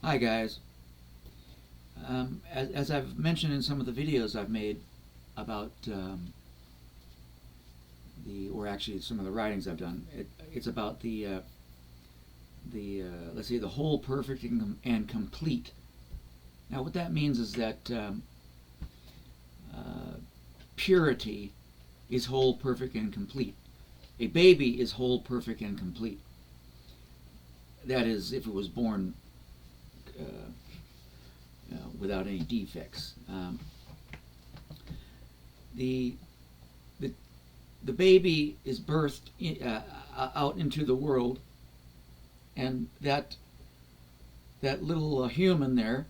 Hi guys. As I've mentioned in some of the videos I've made about or actually some of the writings I've done, it's about the let's say the whole, perfect, and complete. Now, what that means is that uh, purity is whole, perfect, and complete. A baby is whole, perfect, and complete. That is, if it was born without any defects. The, the the baby is birthed out into the world, and that little human there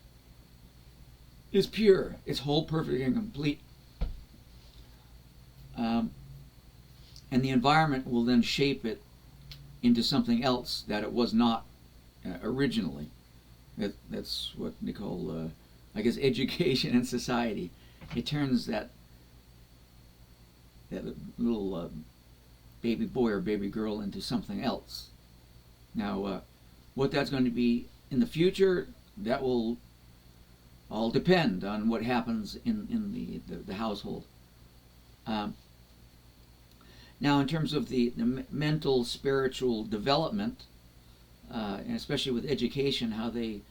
is pure. It's whole, perfect, and complete. Um, and the environment will then shape it into something else that it was not originally. That's what they call, I guess, education and society. It turns that little baby boy or baby girl into something else. Now, what that's going to be in the future, that will all depend on what happens in the household. Um, Now, in terms of the mental, spiritual development, and especially with education, how they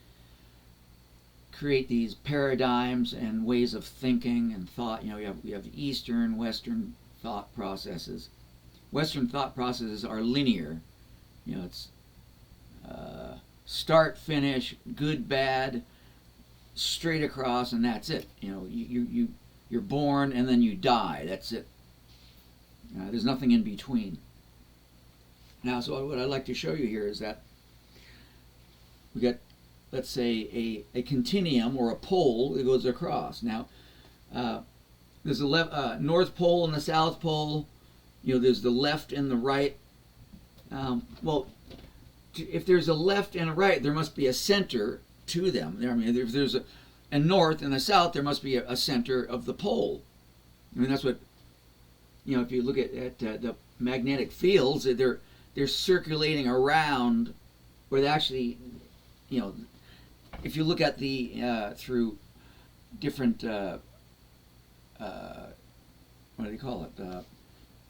create these paradigms and ways of thinking and thought. You have Eastern, Western thought processes. Western thought processes are linear. It's start, finish, good, bad, straight across, and that's it. You're born and then you die. That's it. There's nothing in between. Now, so what I'd like to show you here is that we got, let's say, a continuum or a pole that goes across. Now, there's a North Pole and the South Pole. There's the left and the right. Well, if there's a left and a right, there must be a center to them. I mean, if there's a north and a south, there must be a center of the pole. I mean, that's what, if you look at the magnetic fields, they're circulating around, where they actually, if you look at the through different what do they call it?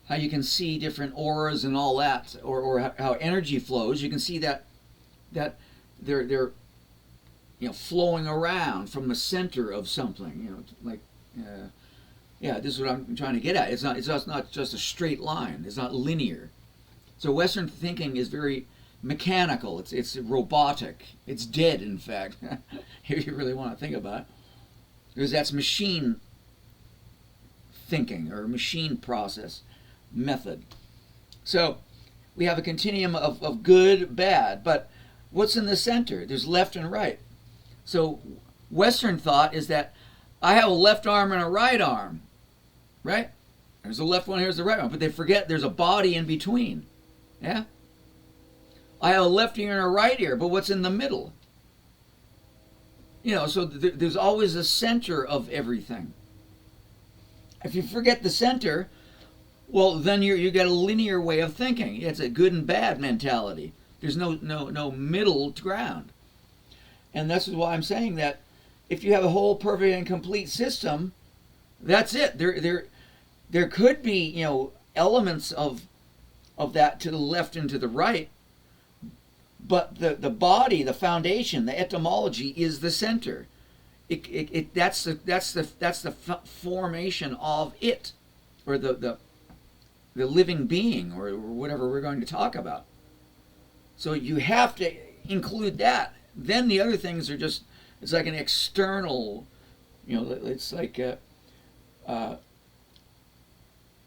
How you can see different auras and all that, or how energy flows. You can see that they're flowing around from the center of something. Like. Yeah, this is what I'm trying to get at. It's not just a straight line. It's not linear. So Western thinking is very mechanical. It's robotic. It's dead, in fact, if you really want to think about it, because that's machine thinking or machine process method. So we have a continuum of good, bad, but what's in the center? There's left and right. So Western thought is that I have a left arm and a right arm. Right? There's the left one, here's the right one. But they forget there's a body in between. Yeah? I have a left ear and a right ear, but what's in the middle? So there's always a center of everything. If you forget the center, well, then you get a linear way of thinking. It's a good and bad mentality. There's no middle ground. And that's why I'm saying that if you have a whole, perfect, and complete system, that's it. There could be elements of that to the left and to the right, but the body, the foundation, the etymology is the center. That's the formation of it, or the living being, or whatever we're going to talk about. So you have to include that. Then the other things are just, it's like an external, it's like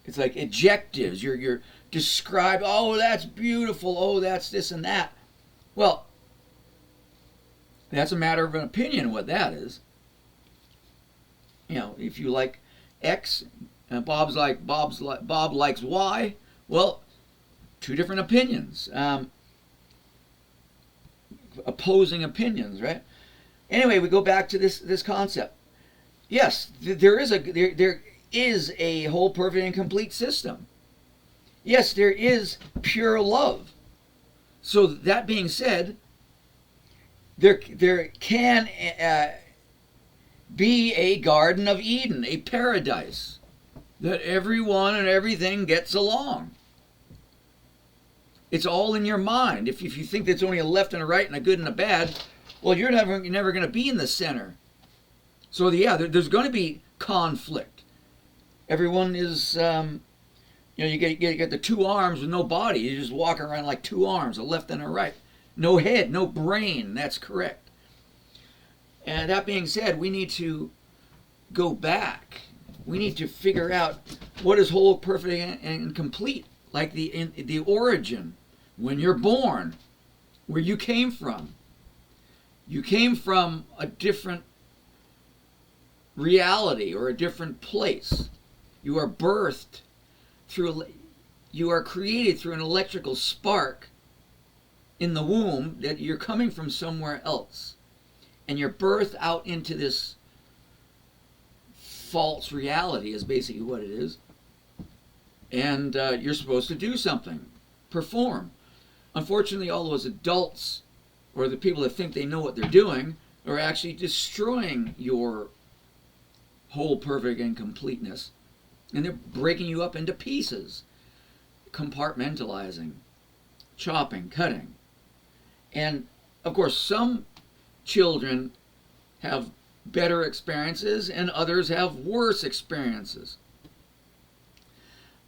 it's like adjectives. You're described. Oh, that's beautiful. Oh, that's this and that. Well, that's a matter of an opinion. What that is. If you like X, and Bob likes Y. Well, two different opinions. Opposing opinions, right? Anyway, we go back to this concept. Yes, there is a whole, perfect, and complete system. Yes, there is pure love. So that being said, there can be a Garden of Eden, a paradise that everyone and everything gets along. It's all in your mind. If you think there's only a left and a right and a good and a bad, well, you're never going to be in the center. So yeah, there's going to be conflict. Everyone is, you get the two arms with no body. You just walk around like two arms, a left and a right. No head, no brain. That's correct. And that being said, we need to go back. We need to figure out what is whole, perfect, and complete. Like the origin, when you're born, where you came from. You came from a different reality or a different place. You are birthed through, you are created through an electrical spark in the womb, that you're coming from somewhere else. And you're birthed out into this false reality is basically what it is. And you're supposed to do something, perform. Unfortunately, all those adults or the people that think they know what they're doing are actually destroying your whole, perfect, and completeness. And they're breaking you up into pieces, compartmentalizing, chopping, cutting. And of course, some children have better experiences and others have worse experiences.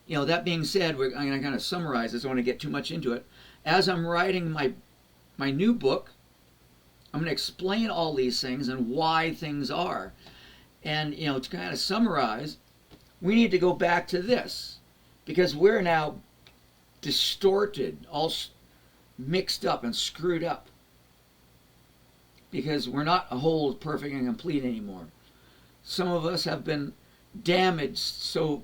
That being said, I'm going to kind of summarize this. I don't want to get too much into it. As I'm writing my new book, I'm going to explain all these things and why things are. And, to kind of summarize, we need to go back to this, because we're now distorted, all mixed up and screwed up, because we're not a whole, perfect, and complete anymore. Some of us have been damaged so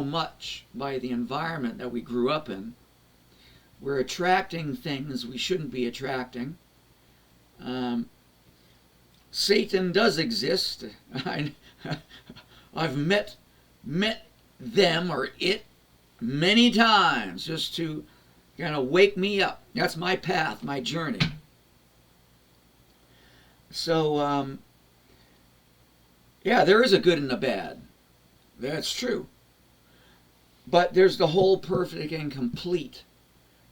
much by the environment that we grew up in. We're attracting things we shouldn't be attracting. Satan does exist. I've met them or it many times just to kind of wake me up. That's my path, my journey. So, yeah, there is a good and a bad. That's true. But there's the whole, perfect, and complete.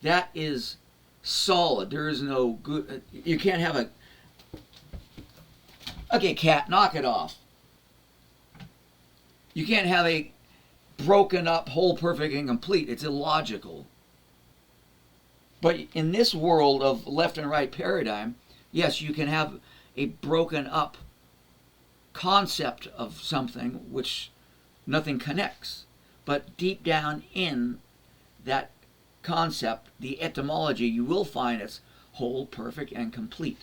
That is solid. There is no good. You can't have okay, cat, knock it off. You can't have a broken up, whole, perfect, and complete. It's illogical. But in this world of left and right paradigm, yes, you can have a broken up concept of something which nothing connects. But deep down in that concept, the etymology, you will find it's whole, perfect, and complete.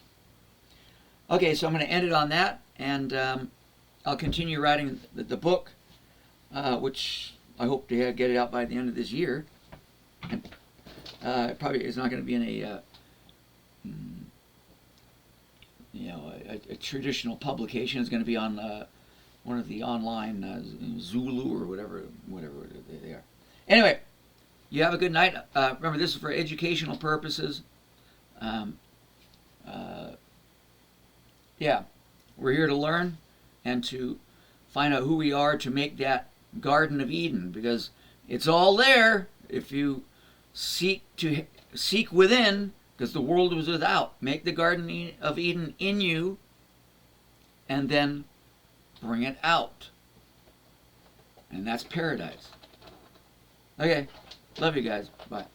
Okay, so I'm going to end it on that, and I'll continue writing the book, which I hope to get it out by the end of this year. And it probably is not going to be in a traditional publication. It's going to be on one of the online Zulu or whatever they are. Anyway, you have a good night. Remember, this is for educational purposes. Yeah, we're here to learn and to find out who we are, to make that Garden of Eden, because it's all there if you seek within, because the world was without. Make the Garden of Eden in you, and then bring it out. And that's paradise. Okay, love you guys. Bye.